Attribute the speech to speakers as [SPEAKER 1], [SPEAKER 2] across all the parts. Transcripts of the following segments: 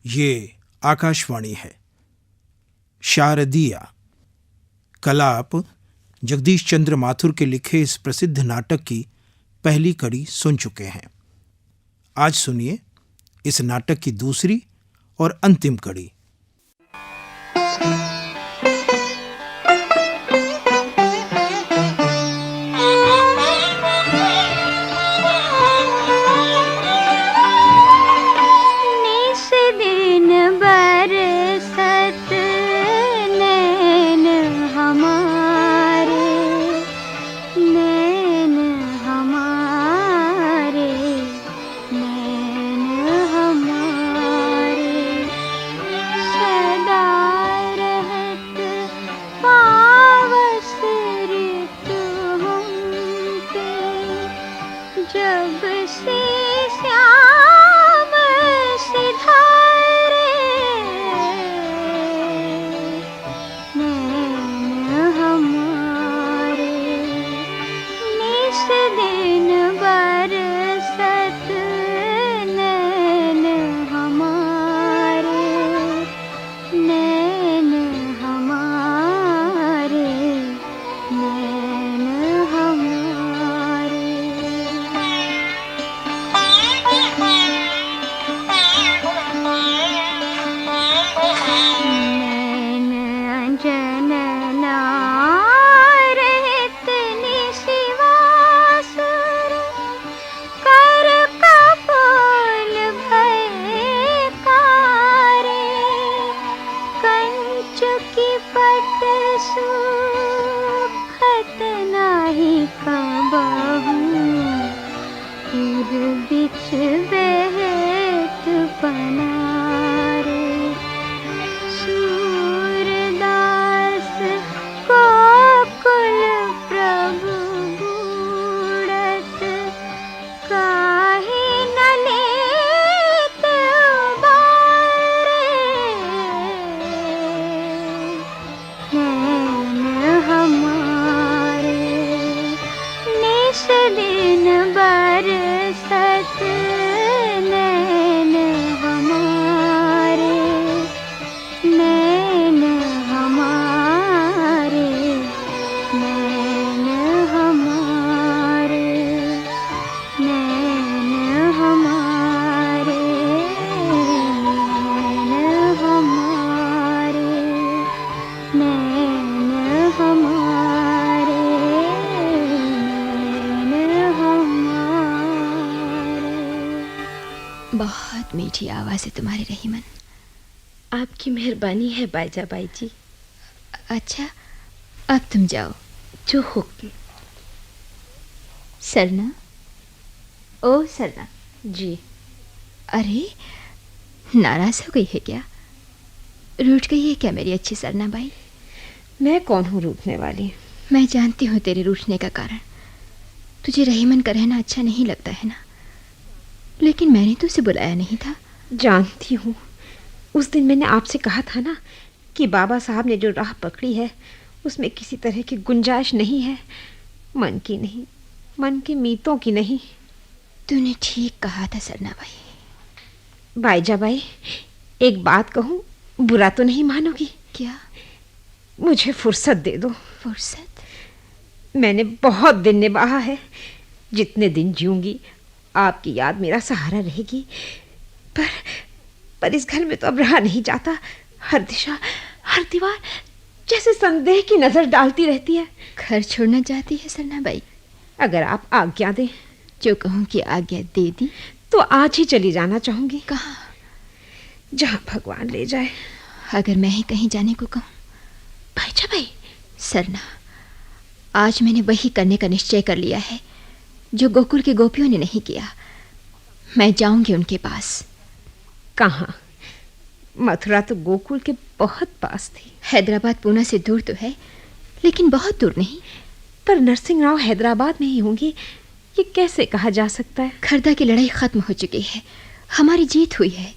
[SPEAKER 1] ये आकाशवाणी है। शारदीया। कल आप जगदीश चंद्र माथुर के लिखे इस प्रसिद्ध नाटक की पहली कड़ी सुन चुके हैं। आज सुनिए इस नाटक की दूसरी और अंतिम कड़ी।
[SPEAKER 2] बहुत मीठी आवाज़ है तुम्हारी रहीमन।
[SPEAKER 3] आपकी मेहरबानी है बाईजाबाई जी।
[SPEAKER 2] अच्छा, अब तुम जाओ।
[SPEAKER 3] जो हुक्म।
[SPEAKER 2] सरना, ओ सरना
[SPEAKER 3] जी।
[SPEAKER 2] अरे, नाराज़ हो गई है क्या? रूठ गई है क्या मेरी अच्छी सरना बाई?
[SPEAKER 3] मैं कौन हूँ रूठने वाली?
[SPEAKER 2] मैं जानती हूँ तेरे रूठने का कारण। तुझे रहीमन का रहना अच्छा नहीं लगता है ना? लेकिन मैंने तो उसे बुलाया नहीं था।
[SPEAKER 3] जानती हूँ। उस दिन मैंने आपसे कहा था ना कि बाबा साहब ने जो राह पकड़ी है उसमें किसी तरह की गुंजाइश नहीं है। मन की नहीं, मन के मीतों की नहीं।
[SPEAKER 2] तूने ठीक कहा था सरना बाई।
[SPEAKER 3] बाईजाबाई, एक बात कहूँ, बुरा तो नहीं मानोगी?
[SPEAKER 2] क्या?
[SPEAKER 3] मुझे फुर्सत दे दो।
[SPEAKER 2] फुर्सत?
[SPEAKER 3] मैंने बहुत दिन निभाया है। जितने दिन जीऊंगी आपकी याद मेरा सहारा रहेगी। पर इस घर में तो अब रहा नहीं जाता। हर दिशा, हर दीवार जैसे संदेह की नजर डालती रहती है।
[SPEAKER 2] घर छोड़ना चाहती है सरना बाई?
[SPEAKER 3] अगर आप आज्ञा दें।
[SPEAKER 2] जो कहूँ कि आज्ञा दे दी
[SPEAKER 3] तो आज ही चली जाना चाहूंगी।
[SPEAKER 2] कहाँ?
[SPEAKER 3] जहाँ भगवान ले जाए।
[SPEAKER 2] अगर मैं ही कहीं जाने को कहूँ?
[SPEAKER 3] बाईजाबाई।
[SPEAKER 2] सरना, आज मैंने वही करने का निश्चय कर लिया है जो गोकुल के गोपियों ने नहीं किया। मैं जाऊंगी उनके पास।
[SPEAKER 3] कहाँ? मथुरा तो गोकुल के बहुत पास थी।
[SPEAKER 2] हैदराबाद पूना से दूर तो है, लेकिन बहुत दूर नहीं।
[SPEAKER 3] पर नरसिंह राव हैदराबाद में ही होंगी, ये कैसे कहा जा सकता है?
[SPEAKER 2] खरदा की लड़ाई खत्म हो चुकी है, हमारी जीत हुई है।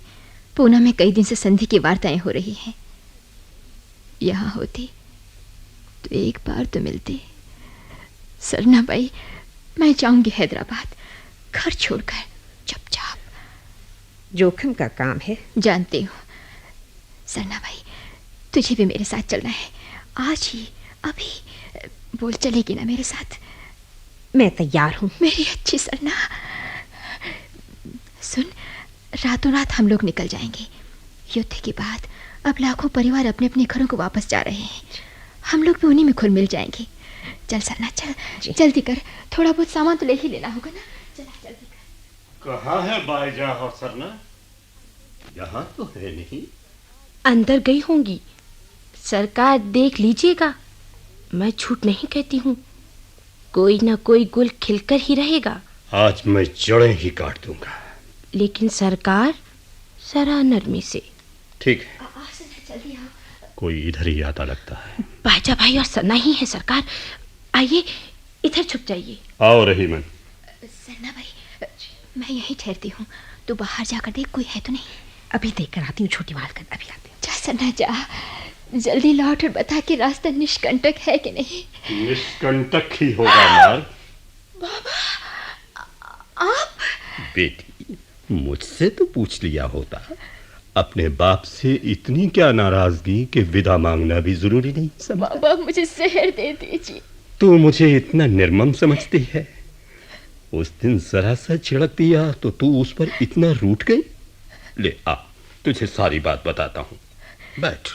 [SPEAKER 2] पूना में कई दिन से संधि की वार्ताएं हो रही हैं। यहाँ होती तो एक बार तो मिलती। सरना बाई, मैं जाऊंगी हैदराबाद, घर छोड़कर चुपचाप।
[SPEAKER 3] जोखिम का काम है।
[SPEAKER 2] जानती हूँ सरना भाई, तुझे भी मेरे साथ चलना है, आज ही, अभी। बोल, चलेगी ना मेरे साथ?
[SPEAKER 3] मैं तैयार हूँ।
[SPEAKER 2] मेरी अच्छी सरना, सुन, रातों रात हम लोग निकल जाएंगे। युद्ध के बाद अब लाखों परिवार अपने अपने घरों को वापस जा रहे हैं, हम लोग भी उन्हीं में खुल मिल जाएंगे। चल सरना, चल, जल्दी कर, थोड़ा बहुत सामान तो ले ही लेना होगा ना। चला, जल्दी कर।
[SPEAKER 4] कहाँ है बाईजा और सरना? यहाँ तो है नहीं।
[SPEAKER 5] अंदर गई होंगी। सरकार देख लीजिएगा, मैं झूठ नहीं कहती हूँ, कोई ना कोई गुल खिलकर ही रहेगा।
[SPEAKER 4] आज मैं जड़ें ही काट दूंगा।
[SPEAKER 5] लेकिन सरकार, जरा नरमी से।
[SPEAKER 4] ठीक है, कोई इधर ही आता लगता है।
[SPEAKER 5] बाजा भाई और सन्ना ही है सरकार, आइए इधर छुप जाइए।
[SPEAKER 4] आओ रहीमन।
[SPEAKER 2] सरना भाई, मैं यहीं ठहरती हूँ, तू बाहर जाकर देख कोई है तो नहीं।
[SPEAKER 3] अभी देख कर आती हूँ छोटी मालकिन, अभी आती हूँ।
[SPEAKER 2] जा सरना जा, जल्दी लौट और बता कि रास्ता निष्कंटक है कि नहीं।
[SPEAKER 4] निष्कंटक ही होगा मार।
[SPEAKER 2] बाबा, आप?
[SPEAKER 4] बेटी, मुझसे तो पूछ लिया होता। अपने बाप से इतनी क्या नाराजगी कि विदा मांगना भी जरूरी नहीं समझा?
[SPEAKER 2] बाबा, मुझे जहर दे दीजिए।
[SPEAKER 4] तू मुझे इतना निर्मम समझती है? उस दिन जरा सा छिड़क दिया तो तू उस पर इतना रूठ गई। ले आ, तुझे सारी बात बताता हूँ। बैठ,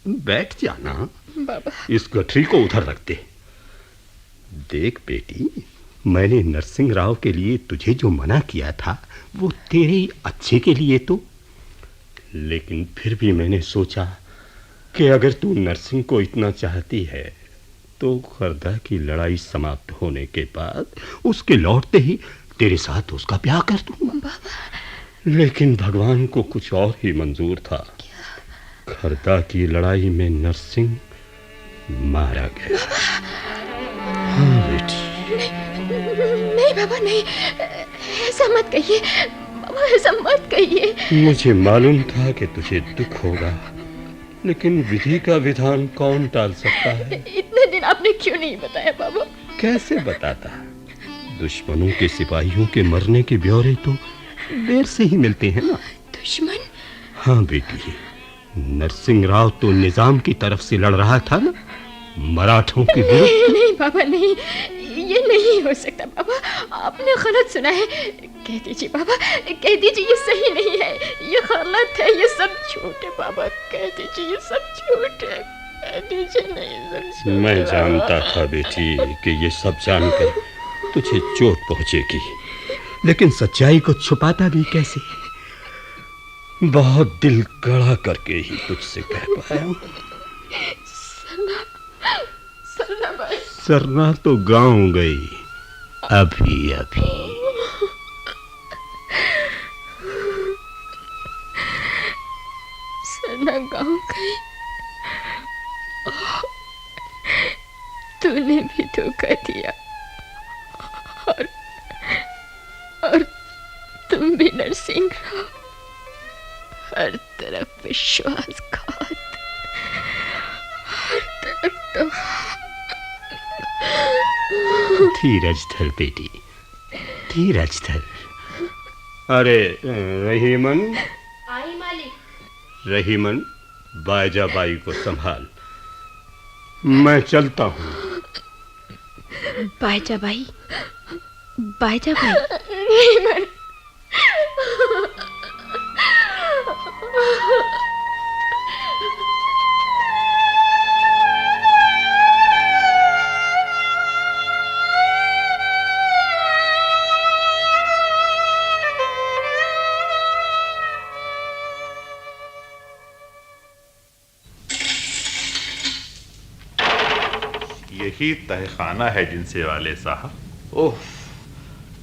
[SPEAKER 4] बैठ जाना।
[SPEAKER 2] बाबा,
[SPEAKER 4] इस गठरी को उधर रख दे। देख बेटी, मैंने नरसिंह राव के लिए तुझे जो मना किया था वो तेरे अच्छे के लिए तो, लेकिन फिर भी मैंने सोचा कि अगर तू नरसिंह को इतना चाहती है तो खरदा की लड़ाई समाप्त होने के बाद उसके लौटते ही तेरे साथ उसका ब्याह कर दूंगा। लेकिन भगवान को कुछ और ही मंजूर था। खरदा की लड़ाई में नरसिंह मारा गया। हाँ बेटी।
[SPEAKER 2] नहीं बाबा, नहीं, ऐसा मत कहिए बाबा, ऐसा मत कहिए।
[SPEAKER 4] मुझे मालूम था कि तुझे दुख होगा, लेकिन विधि का विधान कौन टाल सकता है?
[SPEAKER 2] इतने दिन आपने क्यों नहीं बताया बाबा?
[SPEAKER 4] कैसे बताता? दुश्मनों के सिपाहियों के मरने के ब्यौरे तो देर से ही मिलते हैं ना।
[SPEAKER 2] दुश्मन?
[SPEAKER 4] हाँ बेटी, नरसिंह राव तो निजाम की तरफ से लड़ रहा था ना, मराठों के विरुद्ध।
[SPEAKER 2] नहीं, नहीं बाबा, नहीं, ये नहीं हो सकता बाबा, आपने गलत सुना है। कह दीजिए बाबा, कह दीजिए ये सही नहीं है, ये गलत है, ये सब झूठ है बाबा, कह दीजिए ये सब झूठ है, कह दीजिए नहीं सब झूठ है।
[SPEAKER 4] मैं जानता था बेटी कि ये सब जानकर तुझे चोट पहुंचेगी, लेकिन सच्चाई को छुपाता भी कैसे? बहुत दिल कड़ा करके ही तुझसे कह पाया। सरना तो गांव गई अभी अभी।
[SPEAKER 2] सरना गांव गई, तूने भी धोखा दिया और तुम भी नरसिंह राव, हर तरफ विश्वासघात, हर तरफ तो।
[SPEAKER 4] धीरज धर बेटी, धीरज धर। अरे रहीमन,
[SPEAKER 5] आई मालिक।
[SPEAKER 4] रहीमन, बायजा बाई को संभाल, मैं चलता हूँ।
[SPEAKER 5] बाजा भाई, बाजा भाई।
[SPEAKER 2] रहीमन,
[SPEAKER 6] यही तहखाना है जिनसे वाले साहब।
[SPEAKER 7] ओह,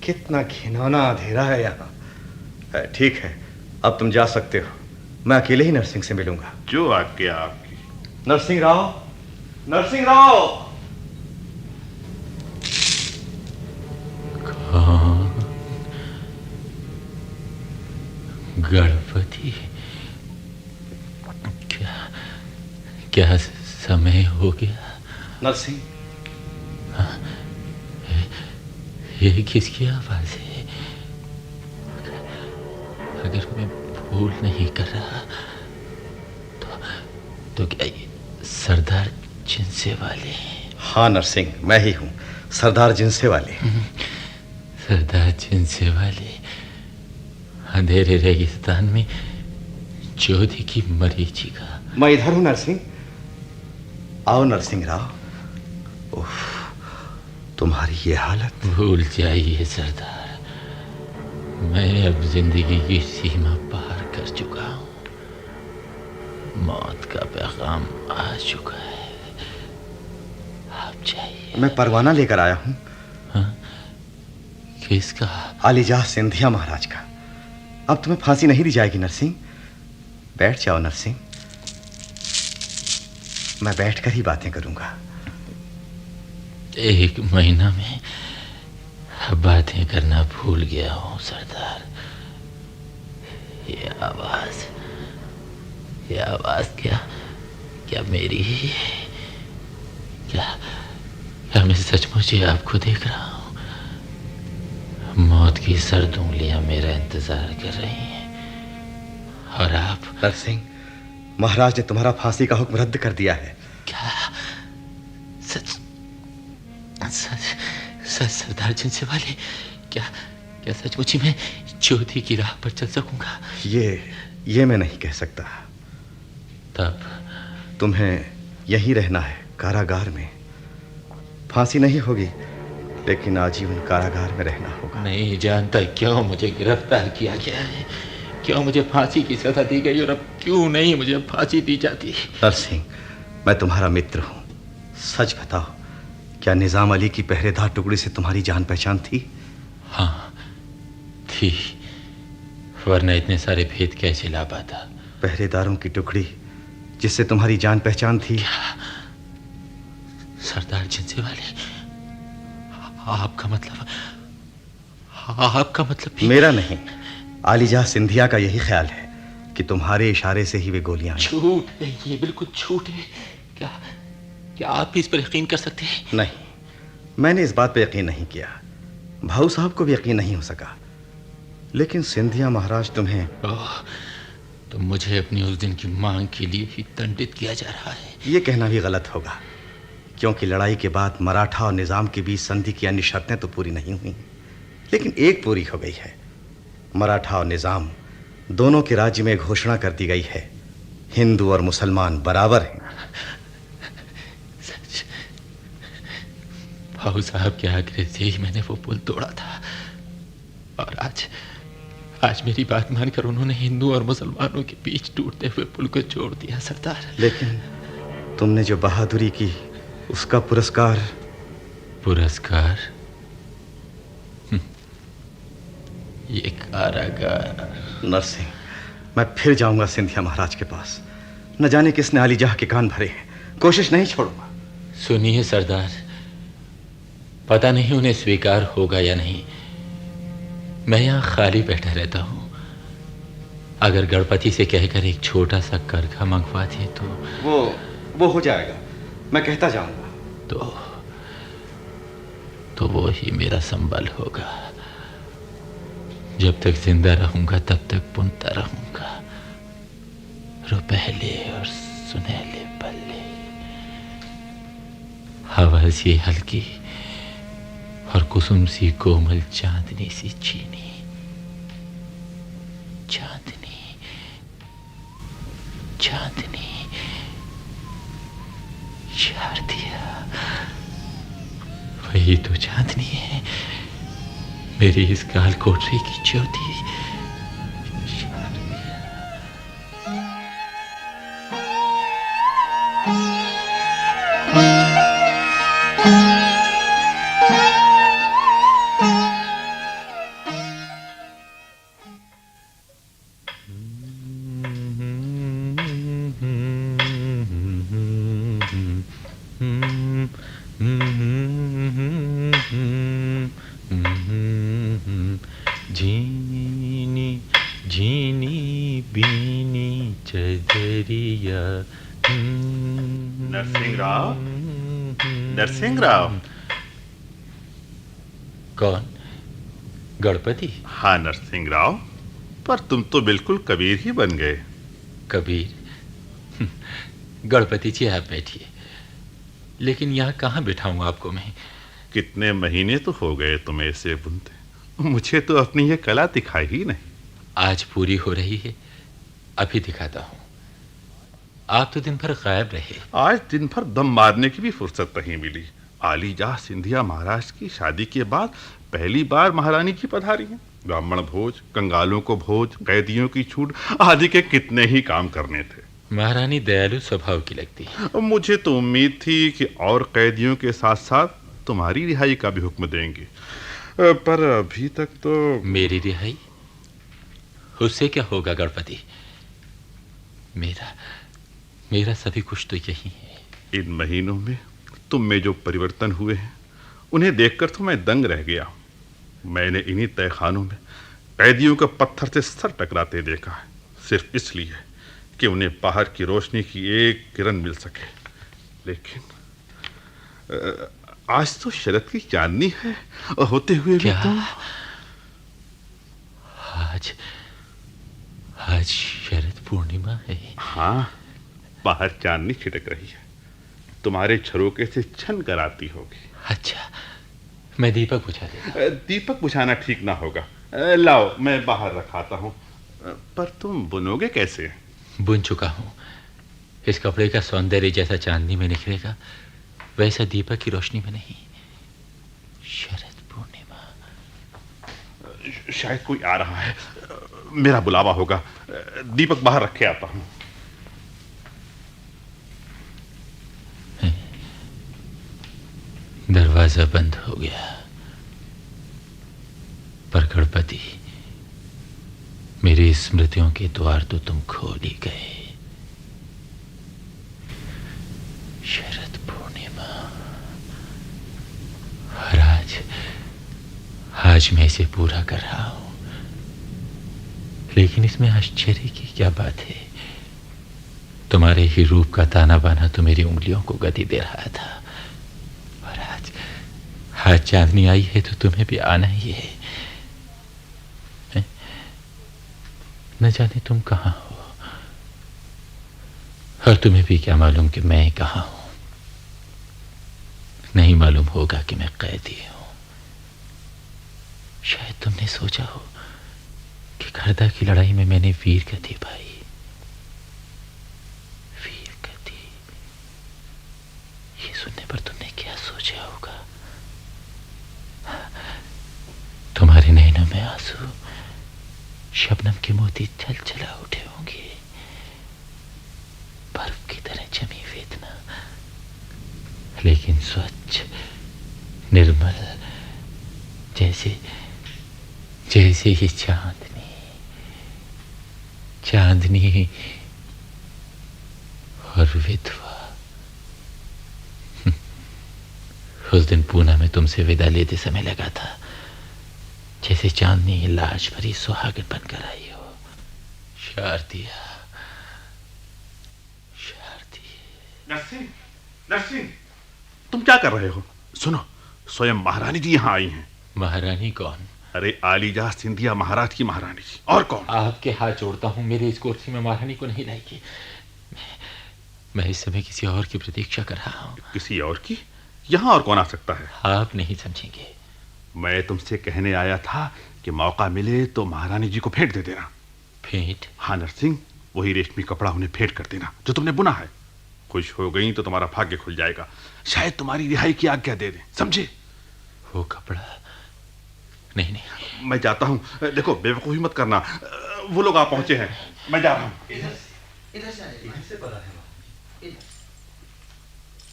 [SPEAKER 7] कितना घिनौना अंधेरा है यहाँ। ठीक है, अब तुम जा सकते हो, मैं अकेले ही नरसिंह से मिलूंगा।
[SPEAKER 6] जो आज्ञा आपकी।
[SPEAKER 7] नरसिंह राव, नरसिंह राव।
[SPEAKER 8] गणपति, क्या समय हो गया?
[SPEAKER 7] नरसिंह,
[SPEAKER 8] ये किसकी आवाज है? अगर मैं भूल नहीं कर रहा तो क्या ये सरदार जिनसे वाले?
[SPEAKER 7] हाँ नरसिंह, मैं ही हूँ, सरदार जिनसे वाले।
[SPEAKER 8] सरदार जिनसे वाले अंधेरे रेगिस्तान में ज्योति की मरीचिका।
[SPEAKER 7] मैं इधर हूँ नरसिंह। आओ नरसिंह राव। उफ, तुम्हारी ये हालत।
[SPEAKER 8] भूल जाइए सरदार, मैं अब जिंदगी की सीमा पार कर चुका हूँ। मौत का पैगाम आ चुका है। आप जाइए।
[SPEAKER 7] मैं परवाना लेकर आया हूँ।
[SPEAKER 8] हाँ? किसका?
[SPEAKER 7] आलीजाह सिंधिया महाराज का। अब तुम्हें फांसी नहीं दी जाएगी नरसिंह। बैठ जाओ नरसिंह, मैं बैठकर ही बातें करूंगा।
[SPEAKER 8] 1 महीना में बातें करना भूल गया हूँ सरदार। ये आवाज क्या मेरी ही है? क्या मैं सचमुच ही आपको देख रहा हूँ? मौत की सर्द उंगलियां मेरा इंतजार कर रही हैं और आप?
[SPEAKER 7] नरसिंह, महाराज ने तुम्हारा फांसी का हुक्म रद्द कर दिया है।
[SPEAKER 8] क्या? सच सरदार जिनसे वाले, क्या सचमुच ही मैं ज्योति की राह पर चल सकूंगा?
[SPEAKER 7] ये मैं नहीं कह सकता।
[SPEAKER 8] तब
[SPEAKER 7] तुम्हें यहीं रहना है, कारागार में। फांसी नहीं होगी, लेकिन आजीवन कारागार में रहना होगा।
[SPEAKER 8] नहीं जानता क्यों मुझे गिरफ्तार किया गया है, क्यों मुझे फांसी की सजा दी गई और अब क्यों नहीं मुझे फांसी दी जाती।
[SPEAKER 7] नरसिंह, मैं तुम्हारा मित्र हूँ। सच बताओ, क्या निजाम अली की पहरेदार टुकड़ी से तुम्हारी जान पहचान थी?
[SPEAKER 8] हाँ थी, वरना इतने सारे भेद कैसे ला पाता?
[SPEAKER 7] पहरेदारों की टुकड़ी जिससे तुम्हारी जान पहचान थी?
[SPEAKER 8] सरदार जिनसे वाले, आपका मतलब भी?
[SPEAKER 7] मेरा नहीं, आलीजाह सिंधिया का यही ख्याल है कि तुम्हारे इशारे से ही वे गोलियां आई।
[SPEAKER 8] झूठ है, ये बिल्कुल झूठ है। क्या आप इस पर यकीन कर सकते हैं?
[SPEAKER 7] नहीं, मैंने इस बात पर यकीन नहीं किया। भाऊ साहब को भी यकीन नहीं हो सका, लेकिन सिंधिया महाराज तुम्हें।
[SPEAKER 8] तो मुझे अपनी उस दिन की मांग के लिए ही दंडित किया जा रहा है।
[SPEAKER 7] ये कहना भी गलत होगा, क्योंकि लड़ाई के बाद मराठा और निजाम के बीच संधि की अन्य शर्तें तो पूरी नहीं हुई, लेकिन एक पूरी हो गई है। मराठा और निजाम दोनों के राज्य में घोषणा कर दी गई है, हिंदू और मुसलमान बराबर हैं।
[SPEAKER 8] सच? भाऊ साहब के आग्रह से ही मैंने वो पुल तोड़ा था, और आज मेरी बात मानकर उन्होंने हिंदू और मुसलमानों के बीच टूटते हुए पुल को जोड़ दिया सरदार।
[SPEAKER 7] लेकिन तुमने जो बहादुरी की, उसका पुरस्कार?
[SPEAKER 8] ये कारागार।
[SPEAKER 7] नरसिंह, मैं फिर जाऊंगा सिंधिया महाराज के पास। न जाने किसने आलीजाह के कान भरे हैं। कोशिश नहीं छोड़ूंगा।
[SPEAKER 8] सुनिए सरदार, पता नहीं उन्हें स्वीकार होगा या नहीं। मैं यहाँ खाली बैठा रहता हूँ। अगर गणपति से कहकर एक छोटा सा करघा मंगवा दे तो
[SPEAKER 7] वो हो जाएगा, मैं कहता जाऊंगा।
[SPEAKER 8] तो वो ही मेरा संबल होगा। जब तक जिंदा रहूंगा तब तक बुनता रहूंगा रुपहले और सुनहले पल्ले। हवा सी हल्की और कुसुम सी कोमल, चांदनी सी चीनी। शारदिया, वही तो चांदनी है, मेरी इस काल कोठरी की ज्योति। झीनी बीनी चदरिया।
[SPEAKER 6] नरसिंह राव।
[SPEAKER 8] कौन? गणपति?
[SPEAKER 6] हाँ नरसिंह राव, पर तुम तो बिल्कुल कबीर ही बन गए।
[SPEAKER 8] कबीर? गणपति जी आप बैठिए, लेकिन यहाँ कहाँ बिठाऊं आपको मैं?
[SPEAKER 6] कितने महीने तो हो गए तुम्हें इसे बुनते, मुझे तो अपनी ये कला दिखाई ही नहीं।
[SPEAKER 8] आज पूरी हो रही है, अभी दिखाता हूँ। आप तो दिन भर गायब रहे।
[SPEAKER 6] आज दिन भर दम मारने की भी फुर्सत नहीं मिली। आलीजा सिंधिया महाराज की शादी के बाद पहली बार महारानी की पधारी है। ब्राह्मण भोज, कंगालों को भोज, कैदियों की छूट आदि के कितने ही काम करने थे।
[SPEAKER 8] महारानी दयालु स्वभाव की लगती है।
[SPEAKER 6] मुझे तो उम्मीद थी कि और कैदियों के साथ साथ तुम्हारी रिहाई का भी हुक्म देंगे, पर अभी तक तो।
[SPEAKER 8] मेरी रिहाई? उससे क्या होगा गणपति? मेरा सभी कुछ तो यही है।
[SPEAKER 6] इन महीनों में तुम में जो परिवर्तन हुए हैं, उन्हें देखकर तो मैं दंग रह गया। मैंने इन्हीं तहखानों में कैदियों को पत्थर से सर टकराते देखा है, सिर्फ इसलिए कि उन्हें बाहर की रोशनी की एक किरण मिल सके। लेकिन आज तो शरद की चांदनी है, होते हुए भी
[SPEAKER 8] क्या?
[SPEAKER 6] तो।
[SPEAKER 8] आज शरद पूर्णिमा है।
[SPEAKER 6] हाँ, बाहर चांदनी छिटक रही है, तुम्हारे झरोके से छन कर आती होगी।
[SPEAKER 8] अच्छा, मैं दीपक बुझा देता।
[SPEAKER 6] दीपक बुझाना ठीक ना होगा। लाओ, मैं बाहर रखाता हूँ। पर तुम बुनोगे कैसे?
[SPEAKER 8] बुन चुका हूँ। इस कपड़े का सौंदर्य जैसा चांदनी में निखरेगा, वैसा दीपक की रोशनी में नहीं। शरद पूर्णिमा।
[SPEAKER 6] शायद कोई आ रहा है, मेरा बुलावा होगा। दीपक बाहर रखे आता हूँ।
[SPEAKER 8] दरवाजा बंद हो गया, पर गणपति, मेरी स्मृतियों के द्वार तो तुम खोल ही गए। शरद पूर्णिमा। और आज मैं इसे पूरा कर रहा हूं, लेकिन इसमें आश्चर्य की क्या बात है? तुम्हारे ही रूप का ताना बाना तो मेरी उंगलियों को गति दे रहा था, और आज चांदनी आई है तो तुम्हें भी आना ही है। न जाने तुम कहाँ हो, और तुम्हें भी क्या मालूम कि मैं कहाँ हूं। नहीं मालूम होगा कि मैं कैदी हूं। शायद तुमने सोचा हो कि खरदा की लड़ाई में मैंने वीर गति पाई। वीर गति, ये सुनने पर तुमने क्या सोचा होगा? तुम्हारे नैनों में आंसू शबनम के मोती चल चला उठे होंगे, बर्फ की तरह जमी वेदना, लेकिन स्वच्छ निर्मल, जैसे ही चांदनी और विधवा। उस दिन पूना में तुमसे विदा लेते समय लगा था जैसे चांदनी लाश भरी सुहागन बनकर आई हो। शारदिया,
[SPEAKER 6] नरसिंह, तुम क्या कर रहे हो? सुनो, स्वयं महारानी जी यहाँ आई हैं।
[SPEAKER 8] महारानी कौन?
[SPEAKER 6] अरे आलीजा सिंधिया महाराज की महारानी जी। और कौन?
[SPEAKER 8] आपके हाथ जोड़ता हूँ, मेरे इस कुर्सी में महारानी को नहीं लाएगी। मैं इस समय किसी और की प्रतीक्षा कर रहा हूँ।
[SPEAKER 6] किसी और की? यहाँ और कौन आ सकता है?
[SPEAKER 8] आप नहीं समझेंगे।
[SPEAKER 6] मैं तुमसे कहने आया था कि मौका मिले तो महारानी जी को भेंट दे देना।
[SPEAKER 8] भेंट?
[SPEAKER 6] हाँ नरसिंह, वही रेशमी कपड़ा उन्हें भेंट कर देना जो तुमने बुना है। खुश हो गई तो तुम्हारा भाग्य खुल जाएगा, शायद तुम्हारी रिहाई की आज्ञा दे दे, समझे?
[SPEAKER 8] वो कपड़ा? नहीं,
[SPEAKER 6] मैं जाता हूँ। देखो, बेवकूफी मत करना, वो लोग आ पहुंचे हैं, मैं जा रहा हूँ।
[SPEAKER 7] इधर से पता है।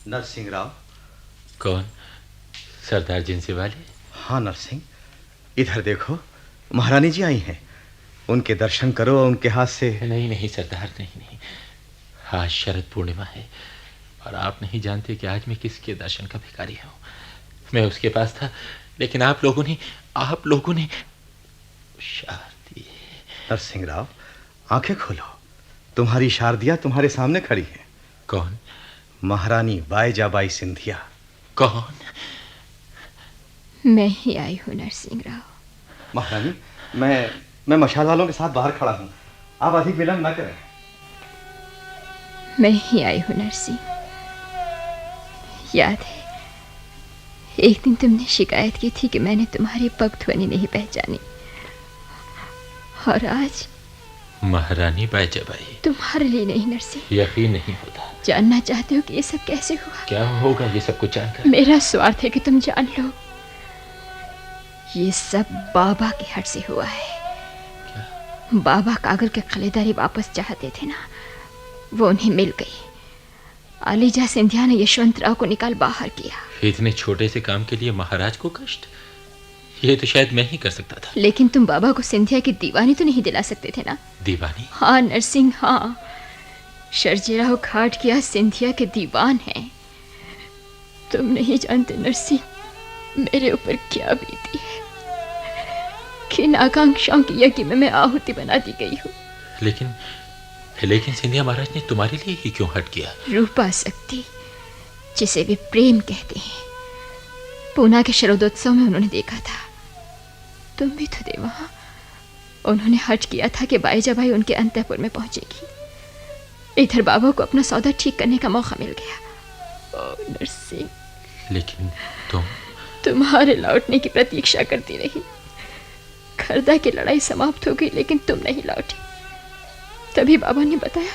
[SPEAKER 7] नरसिंह राव।
[SPEAKER 8] कौन? सरदार जिनसे वाले?
[SPEAKER 7] हाँ नरसिंह, इधर देखो, महारानी जी आई हैं। उनके दर्शन करो, उनके हाथ से।
[SPEAKER 8] नहीं सरदार, नहीं। आज शरद पूर्णिमा है, और आप नहीं जानते कि आज मैं किसके दर्शन का भिखारी हूँ। मैं उसके पास था, लेकिन आप लोगों ने शारदी।
[SPEAKER 7] नरसिंह राव, आंखें खोलो, तुम्हारी शारदिया तुम्हारे सामने खड़ी है।
[SPEAKER 8] कौन?
[SPEAKER 7] महारानी बाईजाबाई सिंधिया।
[SPEAKER 8] कौन?
[SPEAKER 2] मैं ही आई हूँ नरसिंह राव।
[SPEAKER 7] महारानी, मैं मैं मशाल वालों के साथ बाहर खड़ा हूँ, आप अधिक विलंब न करें।
[SPEAKER 2] मैं ही आई हूं नरसिंह। याद है एक दिन तुमने शिकायत की थी कि मैंने तुम्हारी पगध्वनि नहीं पहचानी, और आज
[SPEAKER 8] महारानी बाईजाबाई।
[SPEAKER 2] तुम्हारे लिए नहीं नरसिंह।
[SPEAKER 8] यकीन नहीं होता।
[SPEAKER 2] जानना चाहते हो कि ये सब कैसे हुआ?
[SPEAKER 8] क्या होगा ये सब कुछ जानकर?
[SPEAKER 2] मेरा स्वार्थ है कि तुम जान लो। ये सब बाबा के हट से हुआ है।
[SPEAKER 8] क्या?
[SPEAKER 2] बाबा कागल के खलेदारी वापस चाहते थे ना, वो उन्हें मिल गई। आलीजा सिंधिया ने यशवंत राव को निकाल बाहर किया।
[SPEAKER 8] इतने छोटे से काम के लिए महाराज को कष्ट? ये तो शायद मैं ही कर सकता था।
[SPEAKER 2] लेकिन तुम बाबा को सिंधिया की दीवानी तो नहीं दिला सकते थे ना?
[SPEAKER 8] दीवानी?
[SPEAKER 2] हाँ नरसिंह, हाँ। शर्जीराव खाटकिया सिंधिया के दीवान हैं। तुम नहीं जानते नरसिंह मेरे ऊपर क्या बीती है। किन आकांक्षाओं की यज्ञ में मैं आहुति बना दी गई हूँ।
[SPEAKER 8] लेकिन सिंधिया महाराज ने तुम्हारे लिए ही क्यों हट किया?
[SPEAKER 2] रूपा शक्ति, जिसे वे प्रेम कहते हैं, पूना के शरदोत्सव में उन्होंने देखा था। तुम भी तो थे वहां। उन्होंने हट किया था कि बाईजाबाई उनके अंतःपुर में पहुंचेगी। इधर बाबा को अपना सौदा ठीक करने का मौका मिल गया। ओ नरसिंह,
[SPEAKER 8] लेकिन
[SPEAKER 2] तुम्हारे लौटने की प्रतीक्षा करती रही। खरदा की लड़ाई समाप्त हो गई, लेकिन तुम नहीं लौटी। तभी बाबा ने बताया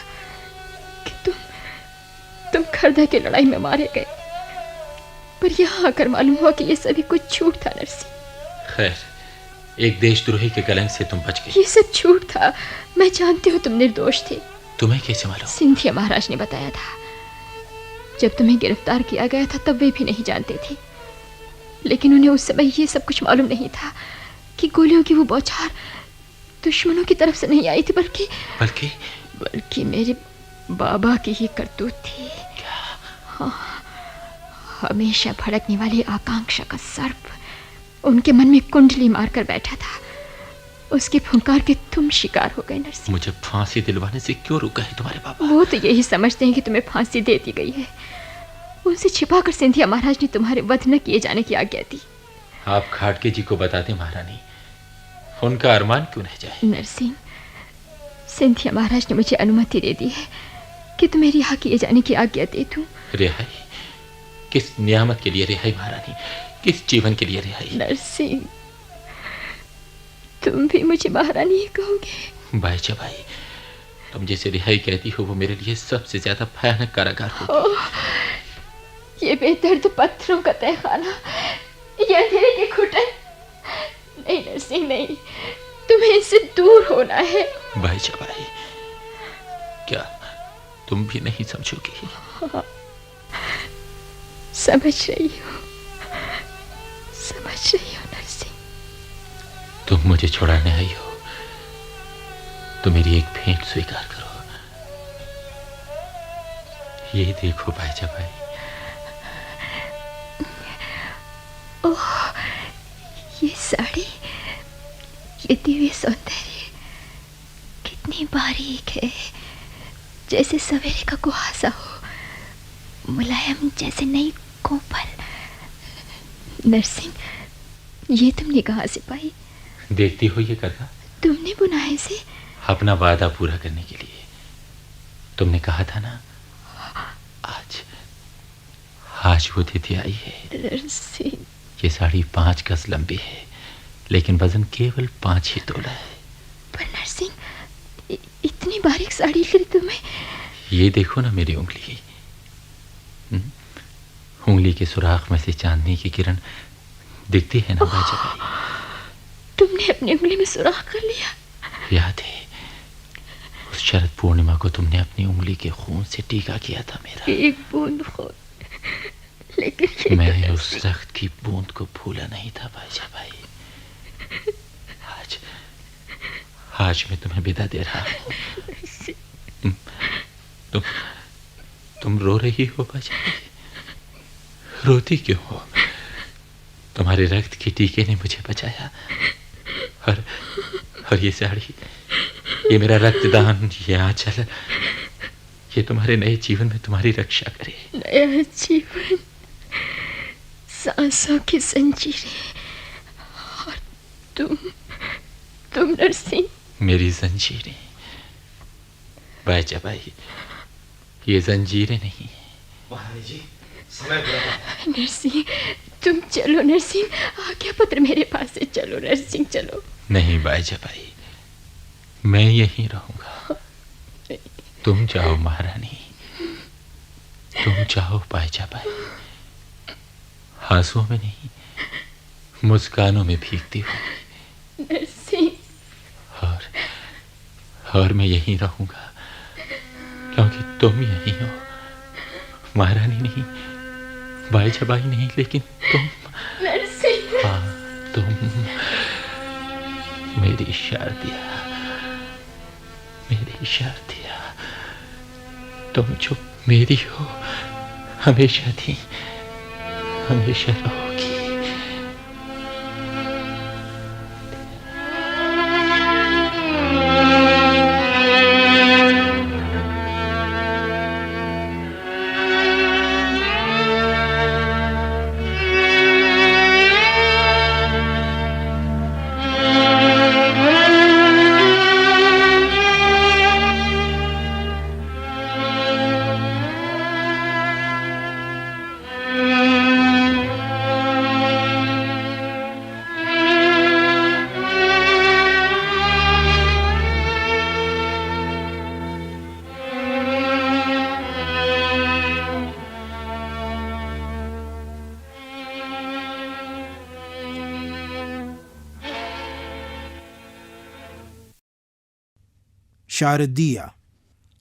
[SPEAKER 2] कि तुम खरदा की लड़ाई में मारे गए। पर यहाँ आकर मालूम हुआ कि ये सभी कुछ झूठ था नरसिंह।
[SPEAKER 8] खैर, एक देशद्रोही के कलंक से तुम बच गई।
[SPEAKER 2] ये सब झूठ था। मैं जानती हूँ तुम निर्दोष थे।
[SPEAKER 8] तुम्हें कैसे मालूम?
[SPEAKER 2] सिंधिया महाराज ने बताया था। जब तुम्हें गिरफ्तार किया गया था तब वे भी नहीं जानते थे, लेकिन उन्हें उस समय ये सब कुछ मालूम नहीं था कि गोलियों की वो बौछार दुश्मनों की तरफ से नहीं आई थी, बल्कि मेरे बाबा की ही करतूत थी। हाँ, हमेशा भड़कने वाली आकांक्षा का सर्प उनके मन में कुंडली मारकर बैठा था। उसके फुंकार के तुम शिकार हो गए नरसिंह।
[SPEAKER 8] मुझे फांसी दिलवाने से क्यों रुका है तुम्हारे बाबा?
[SPEAKER 2] वो तो यही समझते हैं कि तुम्हें फांसी दे दी गई है। उनसे छिपाकर सिंधिया महाराज ने तुम्हारे वध न किए जाने की आज्ञा दी।
[SPEAKER 8] आप खाटके जी को बताते महारानी, उनका अरमान क्यों नहीं जाए?
[SPEAKER 2] नरसिंह, सिंधिया महाराज ने मुझे अनुमति दे दी है कि तुम्हें रिहा किए जाने की आज्ञा दे दूं।
[SPEAKER 8] रिहाई? किस नियामत के लिए रिहाई महारानी? किस जीवन के लिए रिहाई?
[SPEAKER 2] नरसिंह, तुम भी मुझे महारानी ही कहोगे?
[SPEAKER 8] बाईजाबाई, तुम जिसे रिहाई कहती हो वो मेरे लिए सबसे ज्यादा भयानक कारागार होगी।
[SPEAKER 2] ये बेदर्द पत्थरों का तहखाना, ये अंधेरे की घुटन। नहीं नरसिंह, नहीं, तुम्हें इससे दूर होना है।
[SPEAKER 8] बाईजाबाई, क्या तुम भी नहीं समझोगी?
[SPEAKER 2] हाँ, समझ रही हो नरसिंह।
[SPEAKER 8] तुम मुझे छुड़ाने आई हो तो मेरी एक भेंट स्वीकार करो। ये देखो बाईजाबाई।
[SPEAKER 2] ओह, ये साड़ी, ये दिव्य सौंदर्य कितनी बारीक है, जैसे सवेरे का कुहासा हो, मुलायम जैसे नई कोमल। नरसिंह, ये तुमने कहाँ से पाई?
[SPEAKER 8] देखती हो ये करना?
[SPEAKER 2] तुमने बुना है इसे?
[SPEAKER 8] अपना वादा पूरा करने के लिए। तुमने कहा था ना, आज वो तिथि आई है।
[SPEAKER 2] नरसिंह,
[SPEAKER 8] ये साड़ी 5 गज लंबी है, लेकिन वजन केवल 5 ही तोला है।
[SPEAKER 2] पर नरसिंह, इतनी बारीक साड़ी फिर तुम्हें?
[SPEAKER 8] ये देखो ना मेरी उंगली। उंगली के सुराख में से चांदनी की किरण दिखती है ना बाईजाबाई?
[SPEAKER 2] तुमने अपनी उंगली में सुराख कर लिया?
[SPEAKER 8] याद है, उस शरद पूर्णिमा को तुमने अपनी उंगली के खून से टीका किया था मेरा।
[SPEAKER 2] एक बूंद खून, लेकिन
[SPEAKER 8] मैं उस रक्त की बूंद को भूला नहीं था बाईजाबाई। आज मैं तुम्हें विदा दे रहा हूँ। तुम रो रही हो बाईजाबाई? रोती क्यों हो? तुम्हारे रक्त के टीके ने मुझे बचाया, और ये साड़ी, ये मेरा रक्तदान, ये आंचल, ये तुम्हारे नए जीवन में तुम्हारी रक्षा करे।
[SPEAKER 2] नया जीवन, सांसों की जंजीरें, और तुम नरसिंह।
[SPEAKER 8] मेरी जंजीरें। बाई, ये जंजीरें नहीं।
[SPEAKER 7] महारानी जी, समय बुरा है।
[SPEAKER 2] नरसिंह, तुम चलो नरसिंह, आज्ञा पत्र मेरे पास से। चलो नरसिंह, चलो।
[SPEAKER 8] नहीं बाई, मैं यहीं रहूंगा। तुम जाओ महारानी, तुम जाओ बाई। आंसुओं में नहीं, मुस्कानों में भीगती हो।
[SPEAKER 2] नरसिंह।
[SPEAKER 8] और मैं यहीं रहूंगा, क्योंकि तुम यहीं हो। महारानी नहीं, बाई नहीं, लेकिन तुम।
[SPEAKER 2] नरसिंह।
[SPEAKER 8] हाँ, तुम मेरी शारदिया, मेरी शारदिया। तुम जो मेरी हो, हमेशा थी, हमेशा रहोगी।
[SPEAKER 1] शारदिया।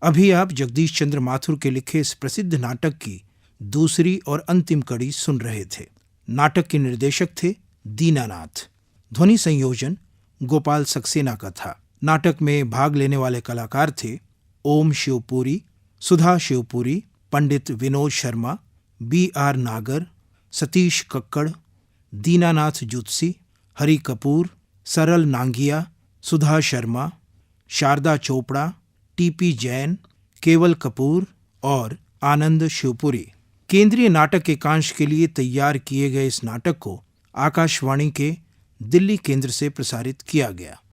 [SPEAKER 1] अभी आप जगदीश चंद्र माथुर के लिखे इस प्रसिद्ध नाटक की दूसरी और अंतिम कड़ी सुन रहे थे। नाटक के निर्देशक थे दीनानाथ। ध्वनि संयोजन गोपाल सक्सेना का था। नाटक में भाग लेने वाले कलाकार थे ओम शिवपुरी, सुधा शिवपुरी, पंडित विनोद शर्मा, B.R. नागर, सतीश कक्कड़, दीनानाथ जुत्सी, हरि कपूर, सरल नांगिया, सुधा शर्मा, शारदा चोपड़ा, T.P. जैन, केवल कपूर और आनंद शिवपुरी। केंद्रीय नाटक एकांश के लिए तैयार किए गए इस नाटक को आकाशवाणी के दिल्ली केंद्र से प्रसारित किया गया।